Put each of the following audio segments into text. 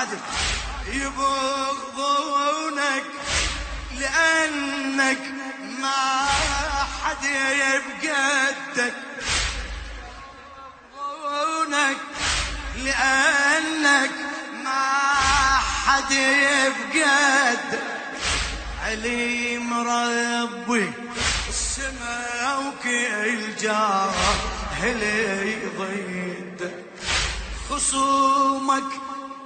بعدك يبغضونك لأنك ما حد بقدك، يبغضونك لأنك ما حد بقدك. عليم ربي السما وكل جاهل ضدك، خصومك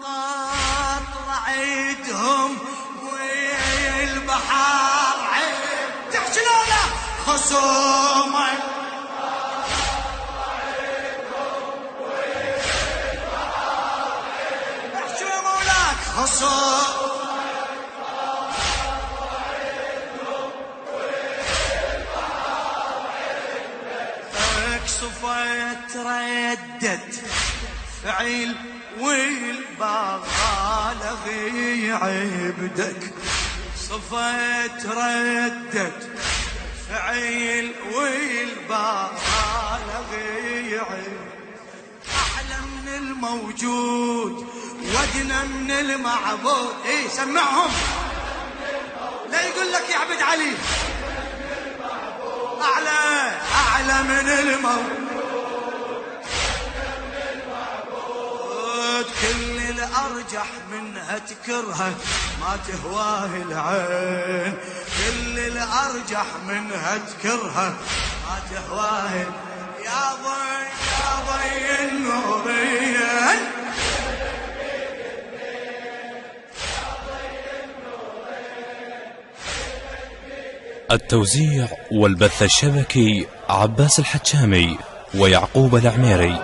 قاطع عيدهم والبحر عيد. تحكي لولا خصومك قاطع عيدهم والبحر عيد. احكي يا مولاك خصومك صفيت ردت فعيل والبغالغ يعبدك، صفيت ردت فعيل والبغالغ يعبدك. أحلى من الموجود ودنا من المعبود. ايه سمعهم لا يقول لك يعبد علي. أعلى من الموجود كل الأرجح منها تكرهه ما تهواه العين، كل الأرجح منها تكرهه ما تهواه. يا ضي النورين التوزيع والبث الشبكي عباس الحجامي ويعقوب العميري.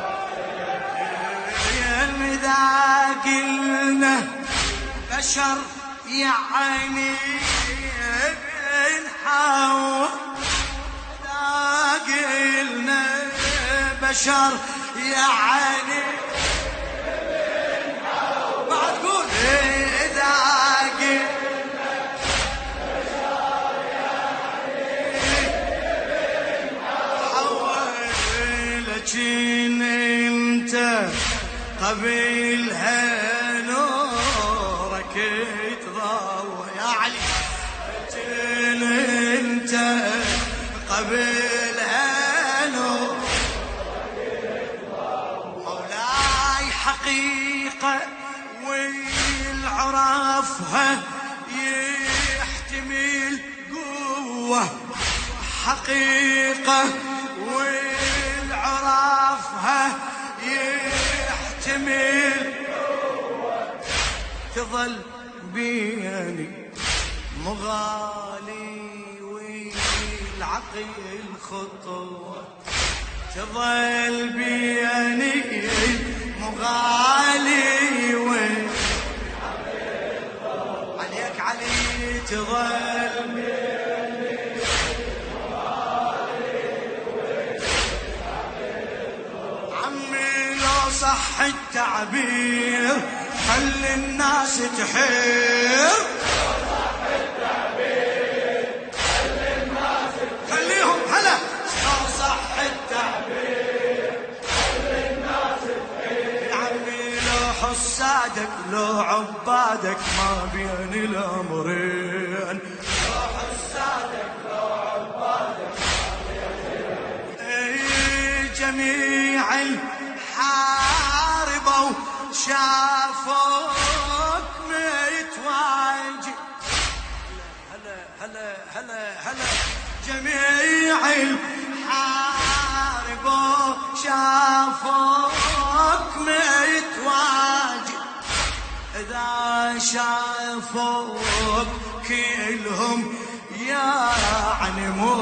إذا قلنا بشر يعني بنحاول، إذا قلنا بشر يعني بنحاول. بعد قول إذا قلنا لكن انت قبيلها نورك يتضوى يا علي، لكن انت قبيلها نورك يتضوى. مولاي حقيقة والعرفها يحتمل قوة، حقيقة عرفها يحتمل تظل بيني مغالي والعقل خطوة، تظل بيني مغالي والعقل خطوة. عليك علي تظل بيني صح التعبير خلي الناس تحير. صح التعبير خلي الناس تحير. خليهم هلا صح التعبير خلي الناس تحير. يا عمي لو حسادك لو عبادك ما بين الامرين، لو حسادك لو عبادك ما بين الامرين. جميع حاربوا شافوك متواجد. هلا هلا هلا هلا جميع الحاربوا شافوك متواجد، إذا شافوك كلهم يعني مو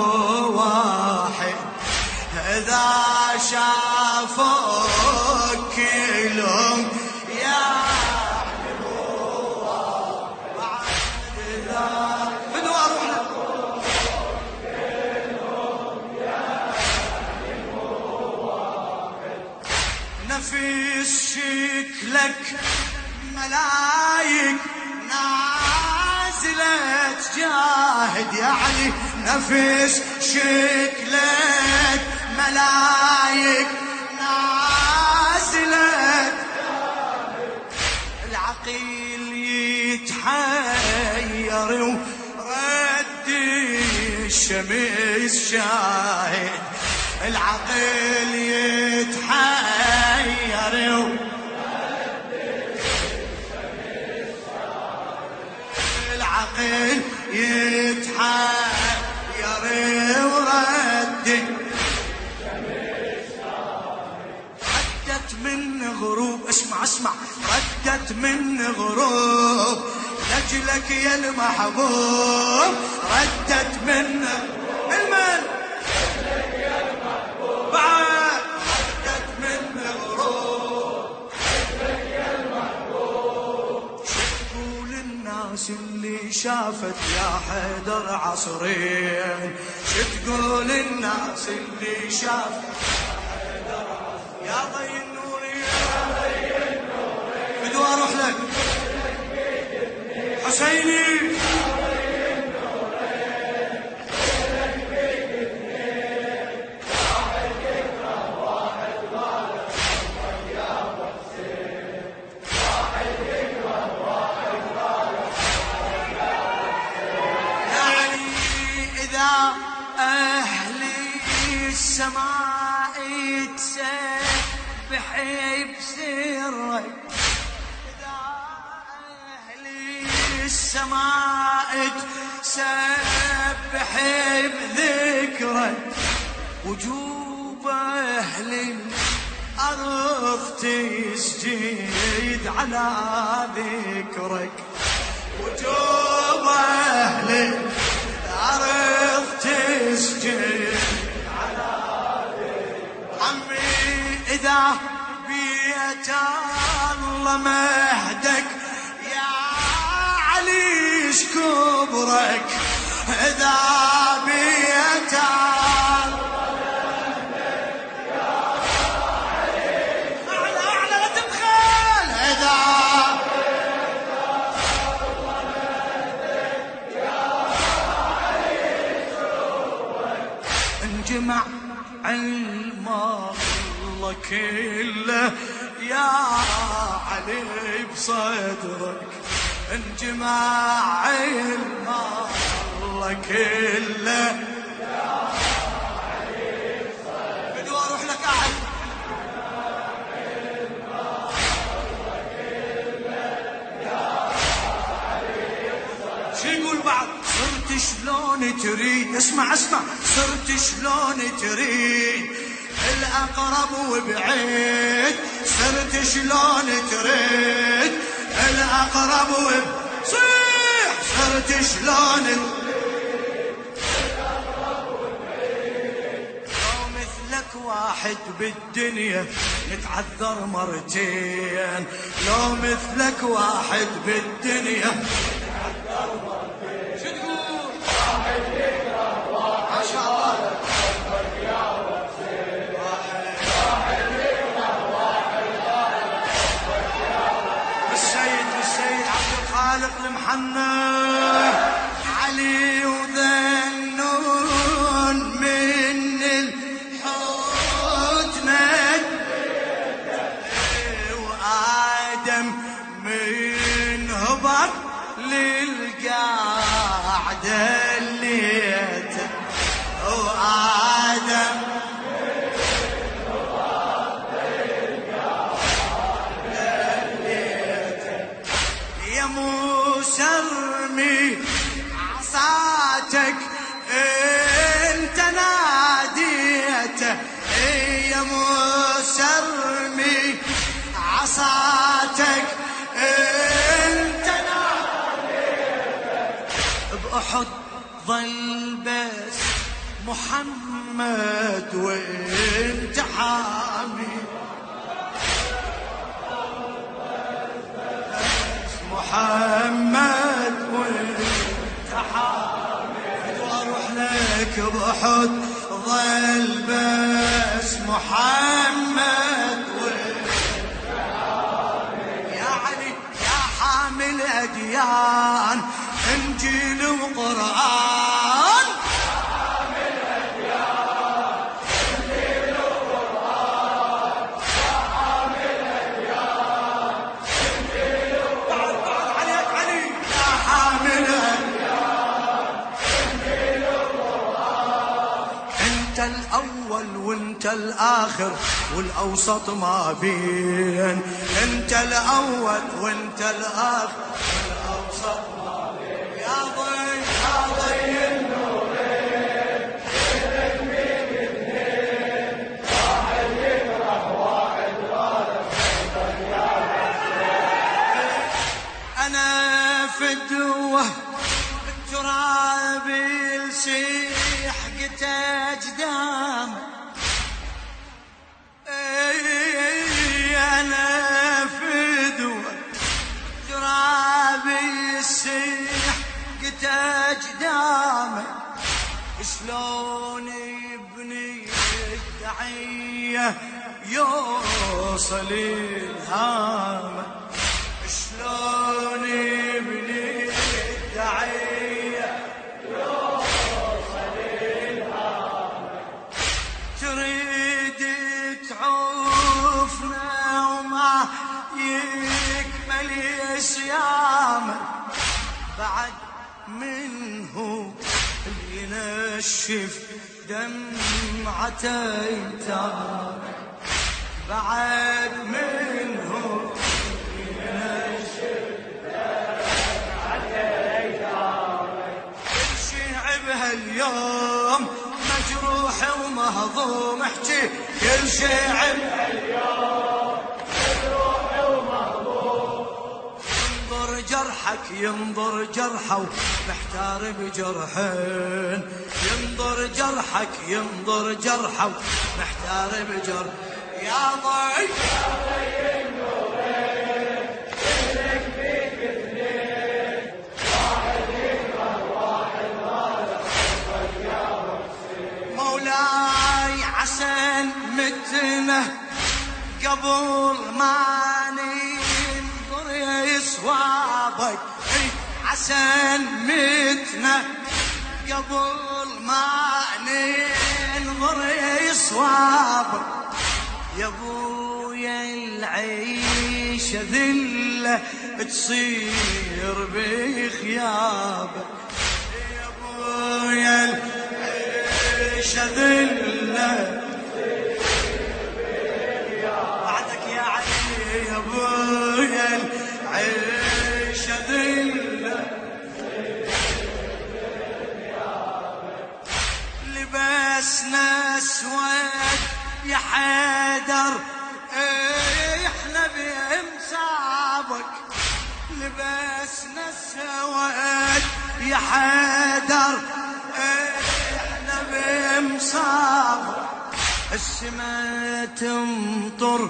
واحد، إذا شافوك كلهم يعني مو واحد. إذا بدو أروح لك كلهم يعني مو واحد. نفس شكلك ملايك نازلة تجاهد يا علي، نفس شكلك ملايك نازلة العقيل يتحير ورد الشمس شاهد، العقيل يتحير ورد الشمس شاهد، العقيل يتحير ورد ردت من غروب، اسمع ردت من غروب لجلك يا المحبوب، ردت من المن يا المحبوب، بعد ردت من غروب لجلك يا المحبوب. شو تقول الناس اللي شافت يا حيدر عصرين، شو تقول الناس اللي شافت يا ضي النور يا ضي النور بدو اروح لك حسيني يا ضي النور لك بيك اثنين، واحد يكره واحد غالب صدق يا ابو حسين، واحد يكره واحد غالب صدق يا ابو حسين. يعني اذا اهلي السماء يتسبح بسرك، إذا أهلي السماء تسبح بذكرك، وجوب أهل الأرض تسجد على ذكرك، وجوب أهل الأرض تسجد إذا بيت الله مهدك يا علي شكبرك، إذا بيت الله مهدك يا علي أعلى أعلى لا تبخل، إذا بيت الله مهدك يا علي شكبرك، انجمع علم الله كله يا علي بصدرك، انجمع علم الله كله يا علي بصدرك، بدو اروح لك اعد شو يقول بعد، صرت شلون تريد، اسمع صرت شلون تريد الأقرب وبعيد، صرت شلون تريد الأقرب صيح، صرت شلون الأقرب وبعيد، لو مثلك واحد بالدنيا نتعذر مرتين، لو مثلك واحد بالدنيا نتعذر مرتين. شو تقول؟ واحد يكره واحد ما شاء الله خالق المحنى علي وذنون من الحوت نجد، وآدم من هبط للقاعدة الليته، وآدم سرمي عصاتك انت ناديته، يا مسرمي عصاتك انت ناديته، بأحد ظل بس محمد وانت حامي، محمد وانت حامد، واروح لك بأحد ظل بس محمد وانت حامد، يا علي يا حامل أديان انجيل وقرآن، يا حامل أديان انجيل وقرآن، يا حامل أديان انجيل وقرآن. وانت الآخر والأوسط ما بين، انت الأول وانت الآخر والأوسط ما بين. يا ضي يا ضي النورين اهلك بيك اثنين، واحد يفرح واحد غالب يا حسين. أنا فدوة التراب يلسيح قدام، أنا فدوة تراب يسيح قدام، شلون يبني الدعية يوصل الهام، شلون يبني الدعية يوصل الهام. تريد تعوفنا وما يكمل يسيام، بعد منه ينشف دمعة ايتام، بعد منه ينشف دمعة ايتام. كل شي بهاليوم مجروح ومهضوم، احكي كل شي بهاليوم مجروح ومهضوم. ينظر جرحك ينظر جرحه محتار بجرحين، ينظر جرحك ينظر جرحه محتار بجرح. يا ضي يا ضي النورين اهلك بيك اثنين، واحد يكره واحد غالب يا حسين. مولاي عسى متنا قبل ما ننظر يصوابك، عسى متنا قبل ما ننظر يصوابك. يا ابويا العيشة ذلة تصير بخيابك، يا ابويا العيشة ذلة بعدك يا علي، يا ابويا العيشة ذلة. لبسنا اسود يا حيدر احنا بامصابك، لبسنا السواد يا حيدر احنا بامصابك. السما تمطر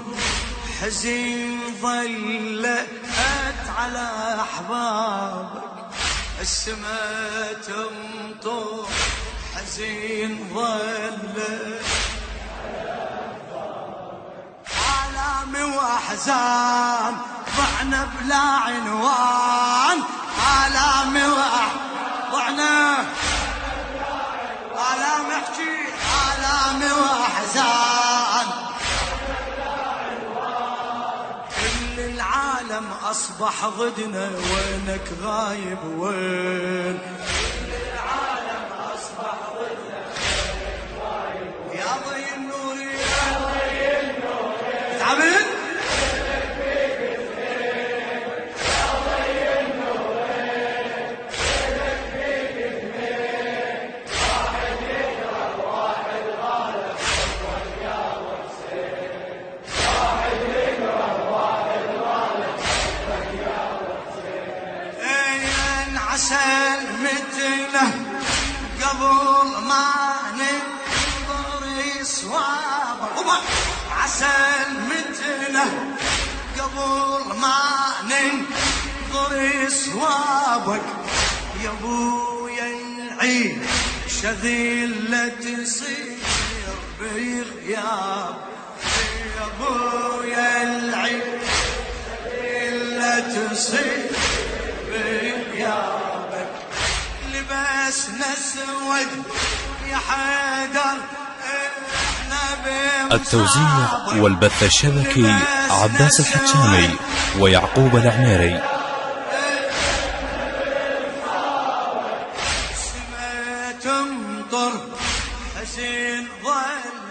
حزين ظلت على احبابك، السما تمطر حزين ظلت آلام واحزان ضعنا بلا عنوان، آلام ضعنا آلام احكي آلام واحزان. كل العالم أصبح ضدنا وينك غايب وين، كل العالم أصبح ضدنا وينك غايب. يا ضي النور يا ضي النور تعبت عسى متنا قبل ما ننظر يصوابك، عسى متنا قبل ما ننظر يصوابك. يا ابويا العين شذيلة تصير بغياب، يا ابويا العين شذيلة تصير بغيابك. لبسنا اسود يا حيدر احنا التوزيع والبث الشبكي عباس الحتشامي ويعقوب العميري. تمطر حزين ظل